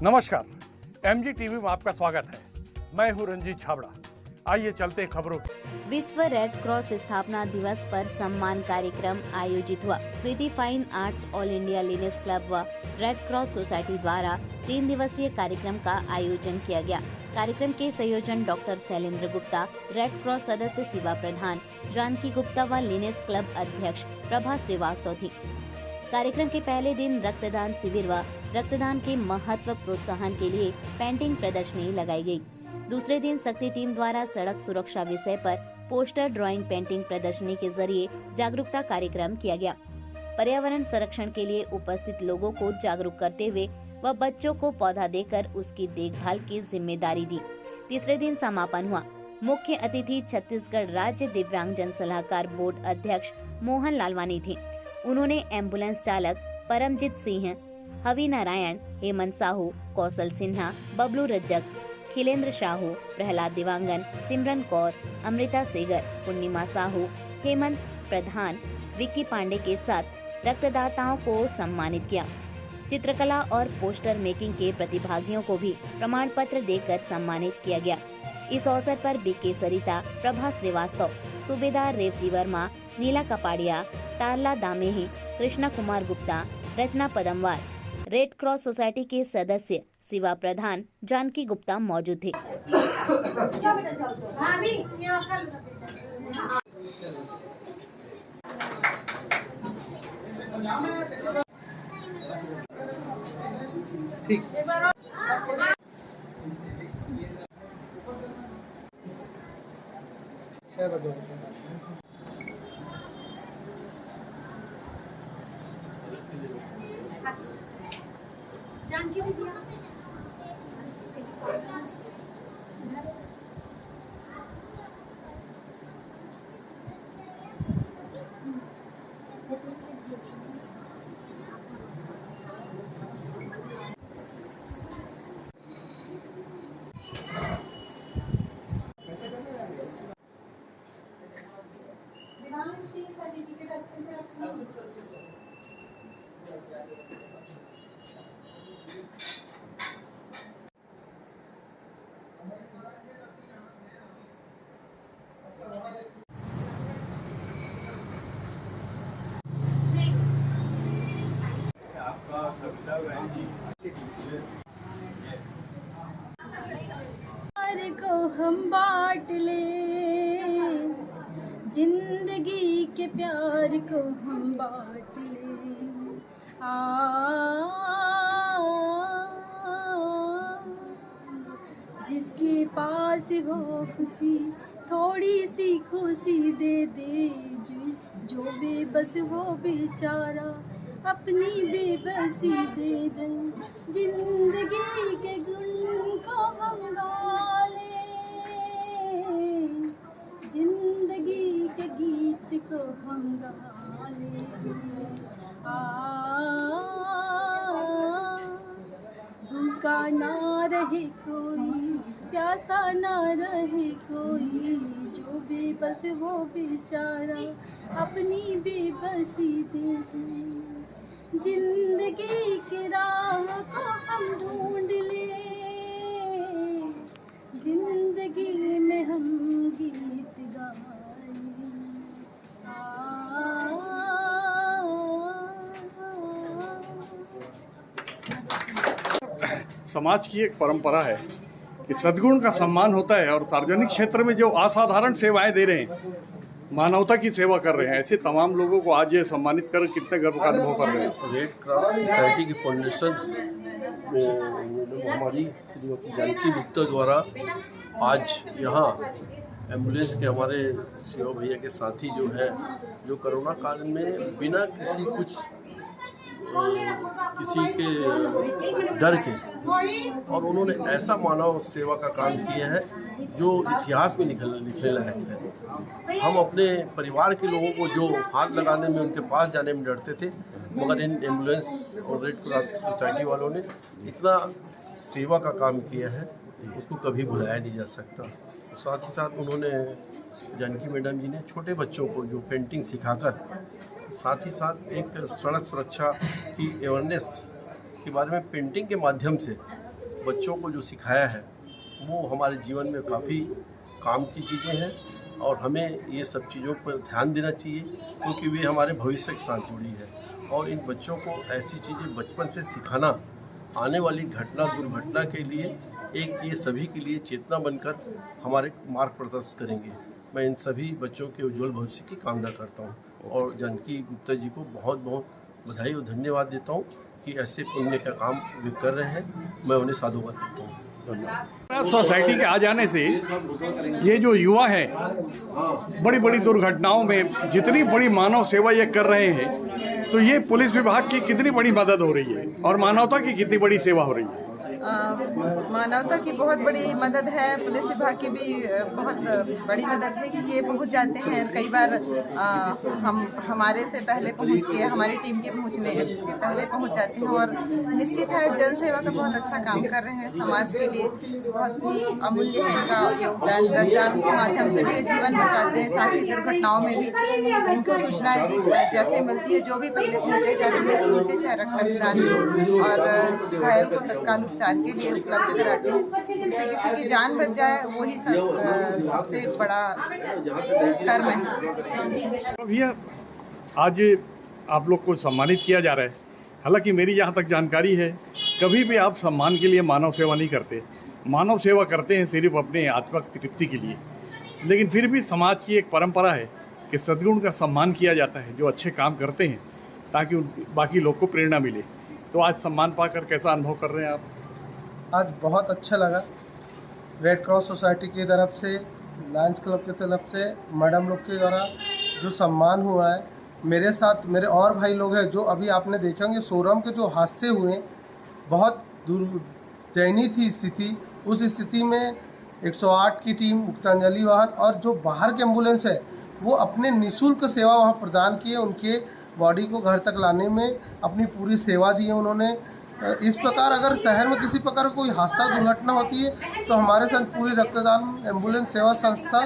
नमस्कार, MG TV में आपका स्वागत है। मैं हूं रंजीत छाबड़ा। आइए चलते हैं खबरों। विश्व रेड क्रॉस स्थापना दिवस पर सम्मान कार्यक्रम आयोजित हुआ। Kriti fine arts all India lioness club व रेड क्रॉस सोसाइटी द्वारा 3 दिवसीय कार्यक्रम का आयोजन किया गया। कार्यक्रम के संयोजन doctor Shailendra Gupta, red cross सदस्य शिवा प्रधान, जानकी गुप्ता व लिनेस क्लब अध्यक्ष प्रभा श्रीवास्तव थी। कार्यक्रम के पहले दिन रक्तदान शिविर व रक्तदान के महत्व प्रोत्साहन के लिए पेंटिंग प्रदर्शनी लगाई गई। दूसरे दिन शक्ति टीम द्वारा सड़क सुरक्षा विषय पर पोस्टर ड्राइंग पेंटिंग प्रदर्शनी के जरिए जागरूकता कार्यक्रम किया गया। पर्यावरण संरक्षण के लिए उपस्थित लोगों को जागरूक करते हुए व बच्चों को पौधा देकर उसकी देखभाल की जिम्मेदारी दी। तीसरे दिन समापन हुआ। मुख्य अतिथि छत्तीसगढ़ राज्य दिव्यांगजन सलाहकार बोर्ड अध्यक्ष मोहन लालवानी थे। उन्होंने एम्बुलेंस चालक परमजीत सिंह, हवि नारायण, हेमंत साहू, कौशल सिन्हा, बबलू रज्जक, खिलेंद्र साहू, प्रहलाद दिवांगन, सिमरन कौर, अमृता सेगर, पूर्णिमा साहू, हेमंत प्रधान, विक्की पांडे के साथ रक्तदाताओं को सम्मानित किया। चित्रकला और पोस्टर मेकिंग के प्रतिभागियों को भी प्रमाण पत्र देकर सम्मानित किया गया। इस अवसर पर बीके सरिता, प्रभा श्रीवास्तव, सूबेदार रेवती वर्मा, नीला कपाड़िया, तारला दामेही, कृष्णा कुमार गुप्ता, रचना पदमवार, रेड क्रॉस सोसाइटी के सदस्य शिवा प्रधान, जानकी गुप्ता मौजूद थे। जानकी दीदी सर्टिफिकेट अच्छे से रखना। आपका कविता बहन जी प्यार को हम बांट ले, जिंदगी के प्यार को हम बांट ले। जिसके पास हो खुशी, थोड़ी सी खुशी दे दे। जो बेबस हो बेचारा, अपनी बेबसी दे दे। जिंदगी के गुण को हम गा ले, जिंदगी के गीत को हम गा ले। भूखा ना रहे कोई, प्यासा ना रहे कोई। जो बेबस हो बेचारा, अपनी बेबसी दे दे। जिंदगी की राह को हम ढूंढ ले, जिंदगी में हम गीत गाए। समाज की एक परंपरा है कि सद्गुण का सम्मान होता है और सार्वजनिक क्षेत्र में जो असाधारण सेवाएं दे रहे हैं, मानवता की सेवा कर रहे हैं, ऐसे तमाम लोगों को आज ये सम्मानित कर कितने गर्व का अनुभव कर रहे हैं। रेड क्रॉस सोसाइटी की फाउंडेशन में हमारी श्रीमती जानकी गुप्ता द्वारा आज यहाँ एम्बुलेंस के हमारे शिव भैया के साथी जो है, जो कोरोना काल में बिना किसी के डर के, और उन्होंने ऐसा मानव सेवा का काम किया है जो इतिहास में लिखने लायक है। हम अपने परिवार के लोगों को जो हाथ लगाने में, उनके पास जाने में डरते थे, मगर इन एम्बुलेंस और रेड क्रॉस सोसाइटी वालों ने इतना सेवा का काम किया है, उसको कभी भुलाया नहीं जा सकता। साथ ही साथ उन्होंने, जानकी मैडम जी ने छोटे बच्चों को जो पेंटिंग सिखाकर, साथ ही साथ एक सड़क सुरक्षा की अवेयरनेस के बारे में पेंटिंग के माध्यम से बच्चों को जो सिखाया है वो हमारे जीवन में काफ़ी काम की चीज़ें हैं और हमें ये सब चीज़ों पर ध्यान देना चाहिए क्योंकि वे हमारे भविष्य के साथ जुड़ी है। और इन बच्चों को ऐसी चीज़ें बचपन से सिखाना आने वाली घटना दुर्घटना के लिए एक ये सभी के लिए चेतना बनकर हमारे मार्ग प्रदर्शित करेंगे। मैं इन सभी बच्चों के उज्जवल भविष्य की कामना करता हूँ और जानकी गुप्ता जी को बहुत बहुत बधाई और धन्यवाद देता हूँ कि ऐसे पुण्य का काम वे कर रहे हैं। मैं उन्हें साधुवाद देता हूँ। सोसाइटी के आ जाने से ये जो युवा है बड़ी बड़ी दुर्घटनाओं में जितनी बड़ी मानव सेवा ये कर रहे हैं, तो ये पुलिस विभाग की कितनी बड़ी मदद हो रही है और मानवता की कितनी बड़ी सेवा हो रही है। मानवता की बहुत बड़ी मदद है, पुलिस विभाग की भी बहुत बड़ी मदद है कि ये पहुंच जाते हैं। कई बार हम हमारे से पहले पहुंच के हमारी टीम के पहुंचने के पहले पहुंच जाते हैं और निश्चित है जन सेवा का बहुत अच्छा काम कर रहे हैं। समाज के लिए बहुत ही अमूल्य है इनका योगदान। रक्तदान के माध्यम से भी ये जीवन बचाते हैं, साथ ही दुर्घटनाओं में भी इनको सूचनाएं जैसे मिलती है, जो भी पहले पहुँचे, चाहे पुलिस पहुँचे, चाहे रक्तदान और घायल को तत्काल उपचार के लिए उपलब्ध कराते हैं, जिससे किसी की जान बच जाए, वही सबसे बड़ा कर्म है। भैया आज आप लोग को सम्मानित किया जा रहा है। हालांकि मेरी जहाँ तक जानकारी है कभी भी आप सम्मान के लिए मानव सेवा नहीं करते। मानव सेवा करते हैं सिर्फ अपने आत्मिक तृप्ति के लिए, लेकिन फिर भी समाज की एक परंपरा है कि सद्गुण का सम्मान किया जाता है जो अच्छे काम करते हैं, ताकि बाकी लोग को प्रेरणा मिले। तो आज सम्मान पाकर कैसा अनुभव कर रहे हैं आप? आज बहुत अच्छा लगा। रेड क्रॉस सोसाइटी की तरफ से, लायंस क्लब की तरफ से, मैडम लोग के द्वारा जो सम्मान हुआ है, मेरे साथ मेरे और भाई लोग हैं जो अभी आपने देखे होंगे सोरम के जो हादसे हुए, बहुत दयनीय थी स्थिति। उस स्थिति में 108 की टीम, मुक्तांजलि वाहन और जो बाहर के एम्बुलेंस है वो अपने निःशुल्क सेवा वहाँ प्रदान किए। उनके बॉडी को घर तक लाने में अपनी पूरी सेवा दी है उन्होंने। इस प्रकार अगर शहर में किसी प्रकार कोई हादसा दुर्घटना होती है तो हमारे साथ पूरी रक्तदान एम्बुलेंस सेवा संस्था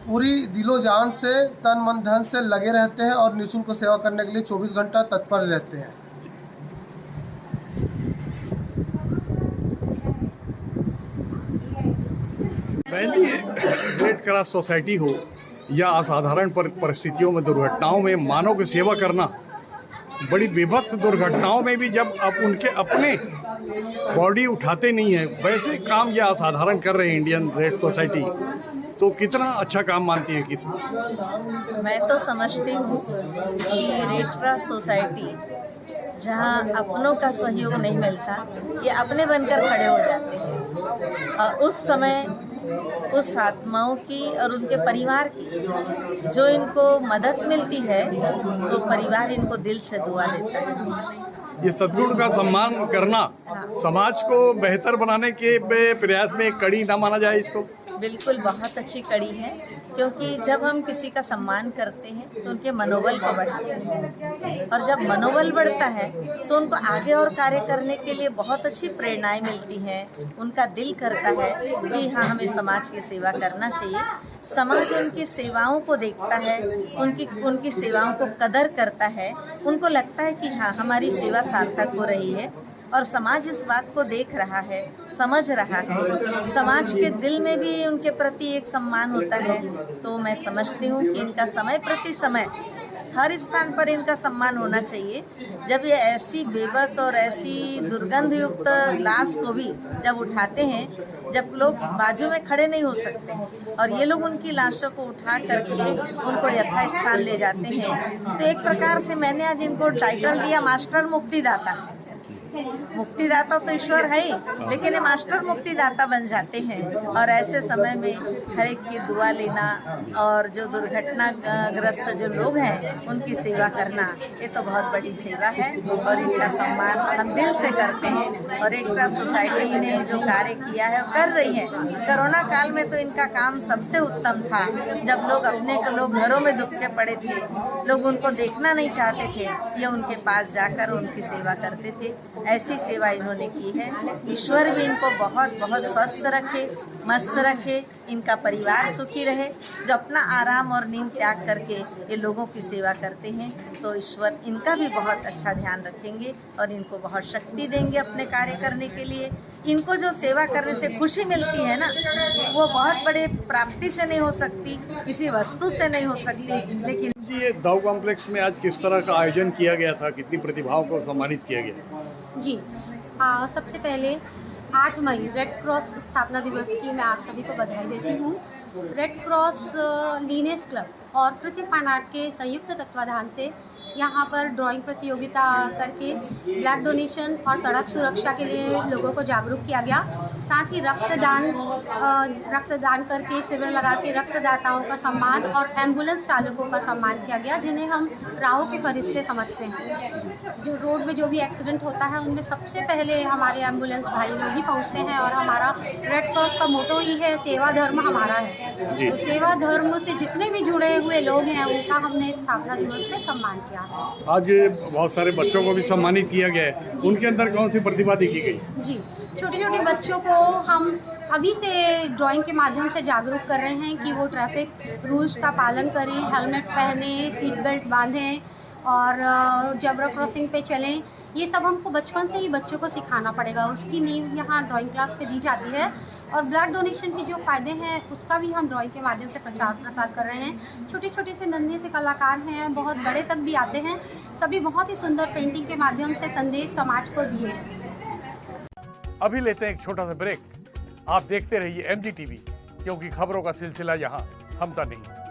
पूरी दिलो जान से, तन मन धन से लगे रहते हैं और निःशुल्क सेवा करने के लिए 24 घंटा तत्पर रहते हैं। रेड क्रॉस सोसाइटी हो या असाधारण परिस्थितियों में, दुर्घटनाओं में मानव की सेवा करना, बड़ी विभत्स दुर्घटनाओं में भी जब आप उनके अपने बॉडी उठाते नहीं है, वैसे काम यह असाधारण कर रहे हैं इंडियन रेड सोसाइटी, तो कितना अच्छा काम मानती है? कितना मैं तो समझती हूँ कि रेड क्रॉस सोसाइटी जहाँ अपनों का सहयोग नहीं मिलता, ये अपने बनकर खड़े हो जाते हैं और उस समय उस आत्माओं की और उनके परिवार की जो इनको मदद मिलती है तो परिवार इनको दिल से दुआ देता है। ये सद्गुण का सम्मान करना समाज को बेहतर बनाने के प्रयास में एक कड़ी ना माना जाए इसको? बिल्कुल बहुत अच्छी कड़ी है, क्योंकि जब हम किसी का सम्मान करते हैं तो उनके मनोबल को बढ़ाते हैं और जब मनोबल बढ़ता है तो उनको आगे और कार्य करने के लिए बहुत अच्छी प्रेरणाएं मिलती हैं। उनका दिल करता है कि हाँ, हमें समाज की सेवा करना चाहिए। समाज उनकी सेवाओं को देखता है, उनकी सेवाओं को कदर करता है, उनको लगता है कि हाँ, हमारी सेवा सार्थक हो रही है और समाज इस बात को देख रहा है, समझ रहा है। समाज के दिल में भी उनके प्रति एक सम्मान होता है। तो मैं समझती हूँ कि इनका समय प्रति समय हर स्थान पर इनका सम्मान होना चाहिए। जब ये ऐसी बेबस और ऐसी दुर्गंध युक्त लाश को भी जब उठाते हैं, जब लोग बाजू में खड़े नहीं हो सकते और ये लोग उनकी लाशों को उठा करके उनको यथास्थान ले जाते हैं, तो एक प्रकार से मैंने आज इनको टाइटल दिया मास्टर मुक्तिदाता। मुक्तिदाता तो ईश्वर है ही, लेकिन ये मास्टर मुक्तिदाता बन जाते हैं। और ऐसे समय में हर एक की दुआ लेना और जो दुर्घटनाग्रस्त जो लोग हैं उनकी सेवा करना, ये तो बहुत बड़ी सेवा है और इनका सम्मान हम दिल से करते हैं। और रेड क्रॉस सोसाइटी ने जो कार्य किया है और कर रही है, कोरोना काल में तो इनका काम सबसे उत्तम था। जब लोग अपने को लोग घरों में दुबके पड़े थे, लोग उनको देखना नहीं चाहते थे, ये उनके पास जाकर उनकी सेवा करते थे। ऐसी सेवा इन्होंने की है। ईश्वर भी इनको बहुत बहुत स्वस्थ रखे, मस्त रखे, इनका परिवार सुखी रहे। जो अपना आराम और नींद त्याग करके ये लोगों की सेवा करते हैं, तो ईश्वर इनका भी बहुत अच्छा ध्यान रखेंगे और इनको बहुत शक्ति देंगे अपने कार्य करने के लिए। इनको जो सेवा करने से खुशी मिलती है ना, वो बहुत बड़े प्राप्ति से नहीं हो सकती, किसी वस्तु से नहीं हो सकती, लेकिन ये दाऊ कॉम्प्लेक्स में आज किस तरह का आयोजन किया गया था, कितनी प्रतिभाओं को सम्मानित किया गया? जी सबसे पहले 8 मई रेड क्रॉस स्थापना दिवस की मैं आप सभी को बधाई देती हूँ। रेड क्रॉस लीनेस क्लब और कृति फाइन आर्ट के संयुक्त तत्वाधान से यहाँ पर ड्राइंग प्रतियोगिता करके ब्लड डोनेशन और सड़क सुरक्षा के लिए लोगों को जागरूक किया गया। साथ ही रक्तदान करके शिविर लगा के रक्तदाताओं का सम्मान और एम्बुलेंस चालकों का सम्मान किया गया, जिन्हें हम राहों के फरिश्ते समझते हैं। जो रोड में जो भी एक्सीडेंट होता है उनमें सबसे पहले हमारे एम्बुलेंस भाई लोग ही पहुँचते हैं और हमारा रेड क्रॉस का मोटो ही है सेवा धर्म हमारा है। तो सेवा धर्म से जितने भी जुड़े हुए लोग हैं उनका हमने स्थापना दिवस में सम्मान किया है। आज बहुत सारे बच्चों को भी सम्मानित किया गया है, उनके अंदर कौन सी प्रतिभा दिखी गई? जी, छोटे छोटे बच्चों को हम अभी से ड्राइंग के माध्यम से जागरूक कर रहे हैं कि वो ट्रैफिक रूल्स का पालन करें, हेलमेट पहने, सीट बेल्ट बांधें और जेब्रा क्रॉसिंग पे चलें। ये सब हमको बचपन से ही बच्चों को सिखाना पड़ेगा। उसकी नींव यहाँ ड्राइंग क्लास पे दी जाती है और ब्लड डोनेशन के जो फ़ायदे हैं उसका भी हम ड्राइंग के माध्यम से प्रचार प्रसार कर रहे हैं। छोटे छोटे से नन्हे से कलाकार हैं, बहुत बड़े तक भी आते हैं, सभी बहुत ही सुंदर पेंटिंग के माध्यम से संदेश समाज को दिए हैं। अभी लेते हैं एक छोटा सा ब्रेक। आप देखते रहिए MG TV, क्योंकि खबरों का सिलसिला यहाँ थमता नहीं।